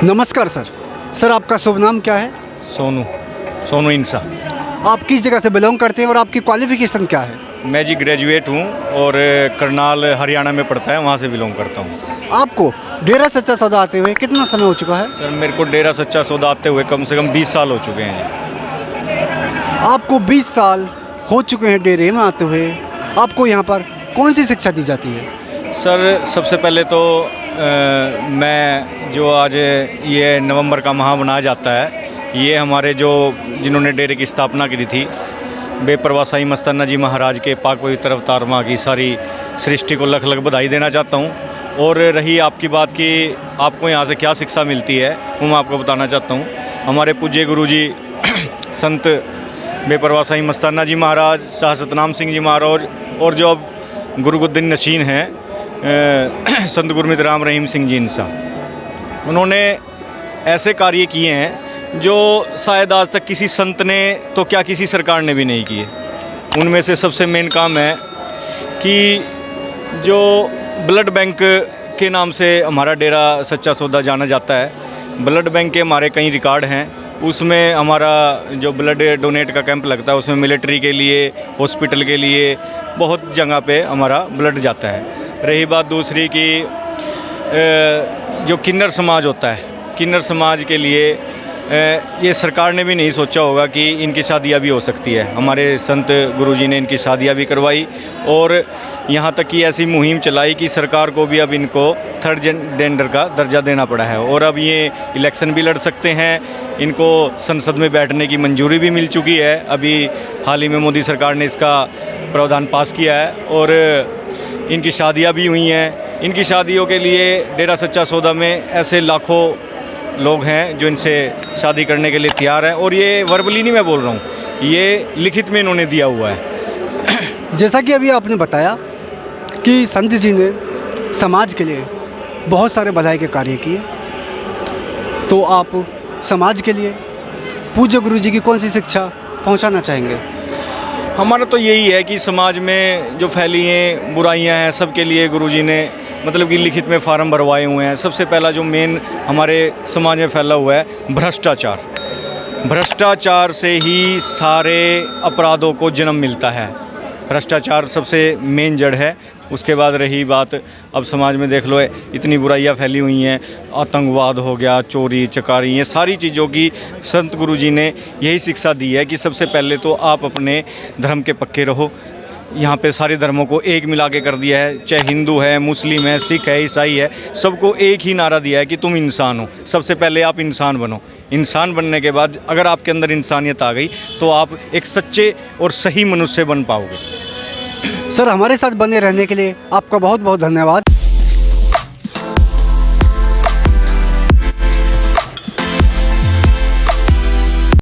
नमस्कार sir. Sir आपका शुभ नाम क्या है? सोनू इंसा। आप किस जगह से बिलोंग करते हैं और आपकी क्वालिफिकेशन क्या है? मैं जी ग्रेजुएट हूँ और करनाल हरियाणा में पड़ता है, वहाँ से बिलोंग करता हूँ। आपको डेरा सच्चा सौदा आते हुए कितना समय हो चुका है? सर मेरे को डेरा सच्चा सौदा आते हुए कम से कम 20 साल हो चुके हैं जी। आपको 20 साल हो चुके हैं डेरे में आते हुए। आपको यहाँ पर कौन सी शिक्षा दी जाती है? सर सबसे पहले तो मैं जो आज ये नवंबर का माह मनाया जाता है, ये हमारे जो जिन्होंने डेरे की स्थापना की थी बेपरवाह साईं मस्ताना जी महाराज के पाक पवित्र अवतार माँ की सारी सृष्टि को लख लख बधाई देना चाहता हूँ। और रही आपकी बात कि आपको यहाँ से क्या शिक्षा मिलती है, वो मैं आपको बताना चाहता हूँ। हमारे पूज्य गुरुजी संत बेपरवाह साईं मस्ताना जी महाराज, शाह सतनाम सिंह जी महाराज और जो अब गुरुगुद्दीन नशीन हैं संत गुरमीत राम रहीम सिंह जी इंसा, उन्होंने ऐसे कार्य किए हैं जो शायद आज तक किसी संत ने तो क्या किसी सरकार ने भी नहीं किए। उनमें से सबसे मेन काम है कि जो ब्लड बैंक के नाम से हमारा डेरा सच्चा सौदा जाना जाता है, ब्लड बैंक के हमारे कई रिकॉर्ड हैं। उसमें हमारा जो ब्लड डोनेट का कैंप लगता है उसमें मिलिट्री के लिए, हॉस्पिटल के लिए बहुत जगह पे हमारा ब्लड जाता है। रही बात दूसरी कि जो किन्नर समाज होता है, किन्नर समाज के लिए ये सरकार ने भी नहीं सोचा होगा कि इनकी शादियाँ भी हो सकती है। हमारे संत गुरुजी ने इनकी शादियाँ भी करवाई और यहाँ तक कि ऐसी मुहिम चलाई कि सरकार को भी अब इनको थर्ड जेंडर का दर्जा देना पड़ा है और अब ये इलेक्शन भी लड़ सकते हैं। इनको संसद में बैठने की मंजूरी भी मिल चुकी है। अभी हाल ही में मोदी सरकार ने इसका प्रावधान पास किया है और इनकी शादियाँ भी हुई हैं। इनकी शादियों के लिए डेरा सच्चा सौदा में ऐसे लाखों लोग हैं जो इनसे शादी करने के लिए तैयार हैं और ये वर्बली नहीं मैं बोल रहा हूँ, ये लिखित में इन्होंने दिया हुआ है। जैसा कि अभी आपने बताया कि संत जी ने समाज के लिए बहुत सारे भलाई के कार्य किए, तो आप समाज के लिए पूज्य गुरु जी की कौन सी शिक्षा पहुंचाना चाहेंगे? हमारा तो यही है कि समाज में जो फैली हैं बुराइयां हैं, सबके लिए गुरुजी ने मतलब कि लिखित में फार्म भरवाए हुए हैं। सबसे पहला जो मेन हमारे समाज में फैला हुआ है भ्रष्टाचार। भ्रष्टाचार से ही सारे अपराधों को जन्म मिलता है। भ्रष्टाचार सबसे मेन जड़ है। उसके बाद रही बात, अब समाज में देख लो इतनी बुराइयां फैली हुई हैं, आतंकवाद हो गया, चोरी चकारी, ये सारी चीज़ों की संत गुरुजी ने यही शिक्षा दी है कि सबसे पहले तो आप अपने धर्म के पक्के रहो। यहाँ पे सारे धर्मों को एक मिला के कर दिया है, चाहे हिंदू है, मुस्लिम है, सिख है, ईसाई है, सबको एक ही नारा दिया है कि तुम इंसान हो। सबसे पहले आप इंसान बनो। इंसान बनने के बाद अगर आपके अंदर इंसानियत आ गई तो आप एक सच्चे और सही मनुष्य बन पाओगे। सर हमारे साथ बने रहने के लिए आपका बहुत बहुत धन्यवाद।